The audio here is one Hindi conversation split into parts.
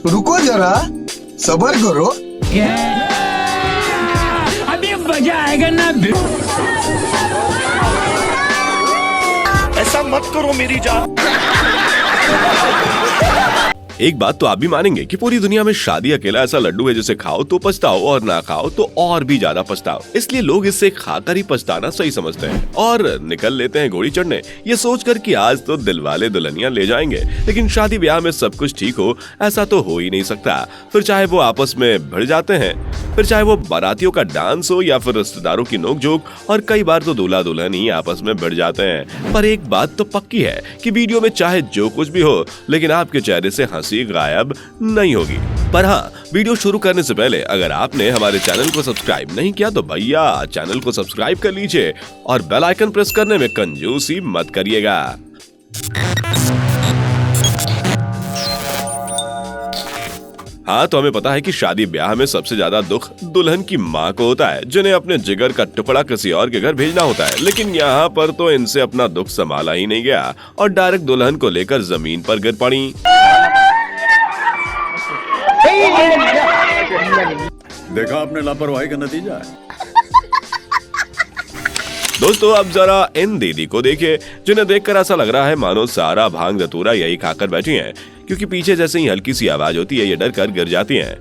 रुको जरा, सब्र करो। अभी मजा आएगा ना। ऐसा मत करो मेरी जान। एक बात तो आप भी मानेंगे कि पूरी दुनिया में शादी अकेला ऐसा लड्डू है जिसे खाओ तो पछताओ और ना खाओ तो और भी ज्यादा पछताओ। इसलिए लोग इससे खाकर ही पछताना सही समझते हैं और निकल लेते हैं घोड़ी चढ़ने, ये सोचकर कि आज तो दिलवाले दुल्हनिया ले जाएंगे। लेकिन शादी ब्याह में सब कुछ ठीक हो ऐसा तो हो ही नहीं सकता। फिर चाहे वो आपस में भिड़ जाते हैं, फिर चाहे वो बारातियों का डांस हो या फिर रिश्तेदारों की नोकझोंक, और कई बार तो दूल्हा दुल्हन ही आपस में भिड़ जाते हैं। पर एक बात तो पक्की है कि वीडियो में चाहे जो कुछ भी हो, लेकिन आपके चेहरे से हंसी गायब नहीं होगी। पर हाँ, वीडियो शुरू करने से पहले अगर आपने हमारे चैनल को सब्सक्राइब नहीं किया तो भैया चैनल को सब्सक्राइब कर लीजिए और बेल आइकन प्रेस करने में कंजूसी मत करिएगा। हाँ, तो हमें पता है कि शादी ब्याह में सबसे ज्यादा दुख दुल्हन की माँ को होता है, जिन्हें अपने जिगर का टुकड़ा किसी और के घर भेजना होता है। लेकिन यहाँ पर तो इनसे अपना दुख संभाला ही नहीं गया और डायरेक्ट दुल्हन को लेकर जमीन पर गिर पड़ी। देखा आपने लापरवाही का नतीजा है। दोस्तों, अब जरा इन दीदी को देखिए, जिन्हें देखकर ऐसा लग रहा है मानो सारा भांग धतूरा यही खाकर बैठी हैं, क्योंकि पीछे जैसे ही हल्की सी आवाज होती है ये डर कर गिर जाती हैं।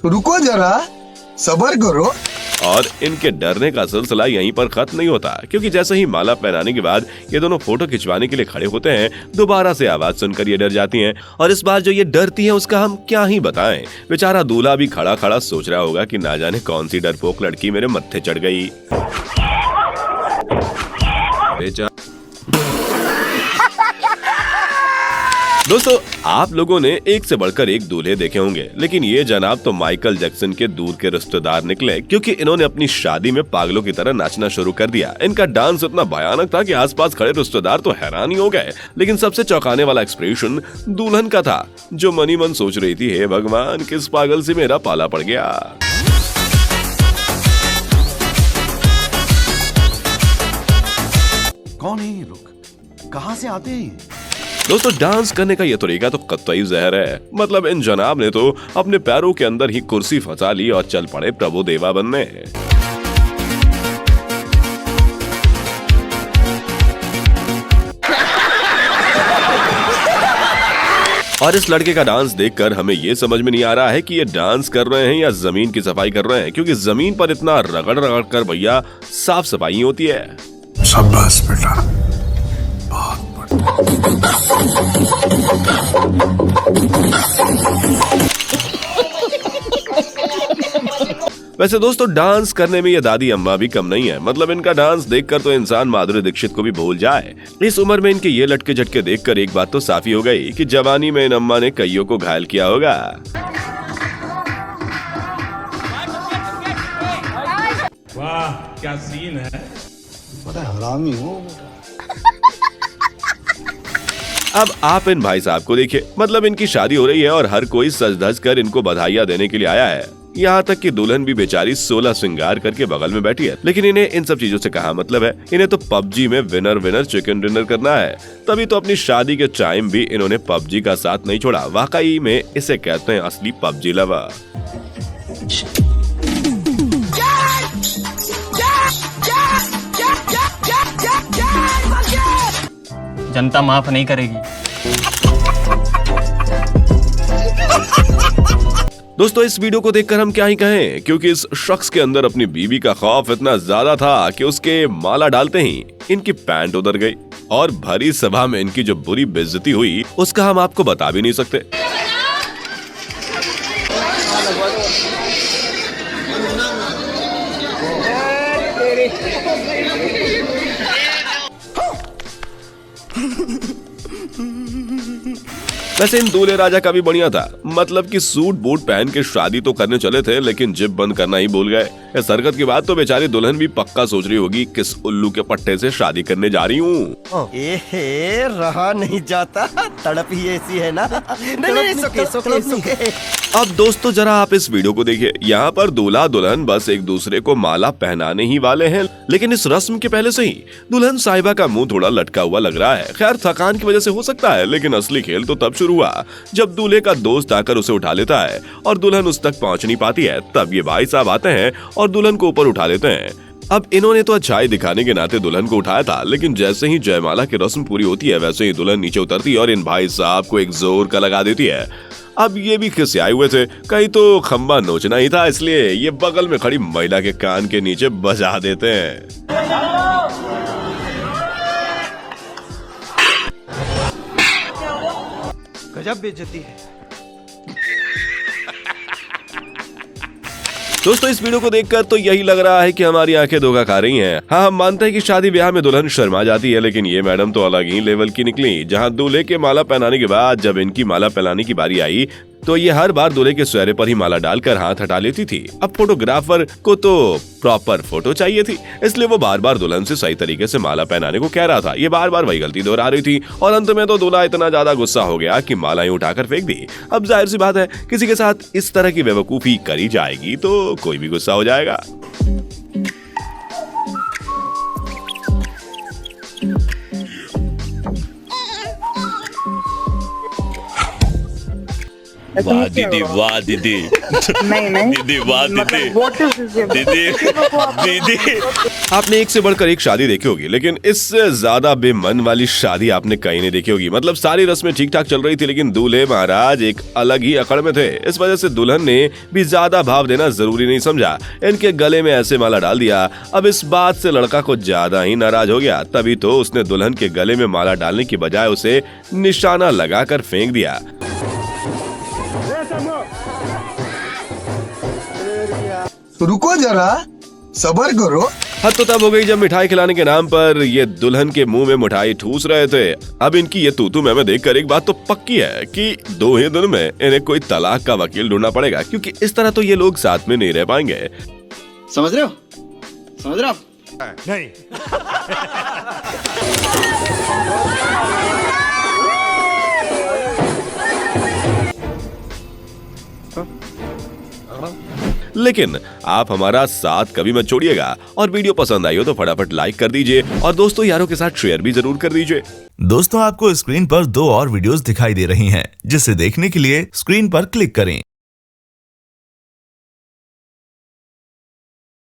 रुको जरा, सब्र करो। और इनके डरने का सिलसिला यहीं पर खत्म नहीं होता, क्योंकि जैसे ही माला पहनाने के बाद ये दोनों फोटो खिंचवाने के लिए खड़े होते हैं, दोबारा से आवाज सुनकर ये डर जाती हैं। और इस बार जो ये डरती हैं उसका हम क्या ही बताएं। बेचारा दूल्हा भी खड़ा खड़ा सोच रहा होगा कि ना जाने कौन सी डरपोक लड़की मेरे मत्थे चढ़ गई। दोस्तों, आप लोगों ने एक से बढ़कर एक दूल्हे देखे होंगे, लेकिन ये जनाब तो माइकल जैक्सन के दूर के रिश्तेदार निकले, क्योंकि इन्होंने अपनी शादी में पागलों की तरह नाचना शुरू कर दिया। इनका डांस इतना भयानक था कि आसपास खड़े रिश्तेदार तो हैरान ही हो गए। लेकिन सबसे चौंकाने वाला एक्सप्रेशन दुल्हन का था, जो मनी मन सोच रही थी, हे भगवान, किस पागल से मेरा पाला पड़ गया। कौन है ये लोग, कहाँ से आते हैं? दोस्तों, डांस करने का ये तरीका तो कतई जहर है। मतलब इन जनाब ने तो अपने पैरों के अंदर ही कुर्सी फंसा ली और चल पड़े प्रभु देवा बनने। और इस लड़के का डांस देखकर हमें ये समझ में नहीं आ रहा है कि ये डांस कर रहे हैं या जमीन की सफाई कर रहे हैं, क्योंकि जमीन पर इतना रगड़ रगड़ कर भैया साफ सफाई होती है। शाबाश बेटा, वैसे दोस्तों, डांस करने में ये दादी अम्मा भी कम नहीं है। मतलब इनका डांस देखकर तो इंसान माधुरी दीक्षित को भी भूल जाए। इस उम्र में इनके ये लटके झटके देखकर एक बात तो साफी हो गई कि जवानी में इन अम्मा ने कईयों को घायल किया होगा। वाह, क्या सीन है। बड़ा हरामी हो। अब आप इन भाई साहब को देखिए, मतलब इनकी शादी हो रही है और हर कोई सज धज कर इनको बधाइयां देने के लिए आया है। यहाँ तक कि दुल्हन भी बेचारी 16 श्रृंगार करके बगल में बैठी है। लेकिन इन्हें इन सब चीजों से कहाँ मतलब है। इन्हें तो पबजी में विनर विनर चिकन डिनर करना है। तभी तो अपनी शादी के टाइम भी इन्होंने पबजी का साथ नहीं छोड़ा। वाकई में इसे कहते हैं असली पबजी लवर। जनता माफ नहीं करेगी। दोस्तों, इस वीडियो को देखकर हम क्या ही कहें, क्योंकि इस शख्स के अंदर अपनी बीवी का खौफ इतना ज्यादा था कि उसके माला डालते ही इनकी पैंट उतर गई और भरी सभा में इनकी जो बुरी बेइज्जती हुई उसका हम आपको बता भी नहीं सकते। वैसे इन दूल्हे राजा का भी बढ़िया था। मतलब कि सूट बूट पहन के शादी तो करने चले थे, लेकिन जिप बंद करना ही भूल गए। इस हरकत के बाद तो बेचारी दुल्हन भी पक्का सोच रही होगी किस उल्लू के पट्टे से शादी करने जा रही हूँ। रहा नहीं जाता, तड़प ही ऐसी है ना। नहीं, सुखे। अब दोस्तों जरा आप इस वीडियो को देखिए। यहाँ पर दूल्हा दुल्हन बस एक दूसरे को माला पहनाने ही वाले हैं, लेकिन इस रस्म के पहले से ही दुल्हन साहिबा का मुंह थोड़ा लटका हुआ लग रहा है। खैर थकान की वजह से हो सकता है, लेकिन असली खेल तो तब शुरू हुआ जब दूल्हे का दोस्त आकर उसे उठा लेता है और दुल्हन उस तक पहुँच नहीं पाती है। तब ये भाई साहब आते हैं और दुल्हन को ऊपर उठा लेते हैं। अब इन्होंने तो अच्छाई दिखाने के नाते दुल्हन को उठाया था, लेकिन जैसे ही जयमाला की रस्म पूरी होती है वैसे ही दुल्हन नीचे उतरती है और इन भाई साहब को एक जोर का लगा देती है। अब ये भी खिसियाए हुए थे, कहीं तो खंबा नोचना ही था, इसलिए ये बगल में खड़ी महिला के कान के नीचे बजा देते हैं। गजब बेइज्जती है। दोस्तों इस वीडियो को देखकर तो यही लग रहा है कि हमारी आंखें धोखा खा रही हैं। हाँ, हम मानते हैं कि शादी ब्याह में दुल्हन शर्मा जाती है, लेकिन ये मैडम तो अलग ही लेवल की निकली। जहाँ दूल्हे के माला पहनाने के बाद जब इनकी माला पहनाने की बारी आई तो ये हर बार दूल्हे के चेहरे पर ही माला डालकर हाथ हटा लेती थी। अब फोटोग्राफर को तो प्रॉपर फोटो चाहिए थी, इसलिए वो बार बार दुल्हन से सही तरीके से माला पहनाने को कह रहा था। ये बार बार वही गलती दोहरा रही थी और अंत में तो दूल्हा इतना ज्यादा गुस्सा हो गया कि माला ही उठाकर फेंक दी। अब जाहिर सी बात है, किसी के साथ इस तरह की बेवकूफी करी जाएगी तो कोई भी गुस्सा हो जाएगा। वाह दीदी, वाह दीदी, नहीं नहीं दीदी, वाह दीदी, दीदी, दीदी। आपने एक से बढ़कर एक शादी देखी होगी, लेकिन इससे ज्यादा बेमन वाली शादी आपने कहीं नहीं देखी होगी। मतलब सारी रस्में ठीक ठाक चल रही थी, लेकिन दूल्हे महाराज एक अलग ही अकड़ में थे। इस वजह से दुल्हन ने भी ज्यादा भाव देना जरूरी नहीं समझा, इनके गले में ऐसे माला डाल दिया। अब इस बात से लड़का को ज्यादा ही नाराज हो गया, तभी तो उसने दुल्हन के गले में माला डालने की बजाय उसे निशाना लगाकर फेंक दिया। रुको जरा, सबर करो। हद तो तब हो गई जब मिठाई खिलाने के नाम पर ये दुल्हन के मुंह में मिठाई ठूस रहे थे। अब इनकी ये तूतू मैं देखकर एक बात तो पक्की है कि 2 ही दिन में इन्हें कोई तलाक का वकील ढूंढना पड़ेगा, क्योंकि इस तरह तो ये लोग साथ में नहीं रह पाएंगे। समझ रहे हो? समझ रहे हो आप? नहीं। लेकिन आप हमारा साथ कभी मत छोड़िएगा और वीडियो पसंद आई हो तो फटाफट लाइक कर दीजिए और दोस्तों यारों के साथ शेयर भी जरूर कर दीजिए। दोस्तों आपको स्क्रीन पर 2 और वीडियोस दिखाई दे रही हैं, जिसे देखने के लिए स्क्रीन पर क्लिक करें।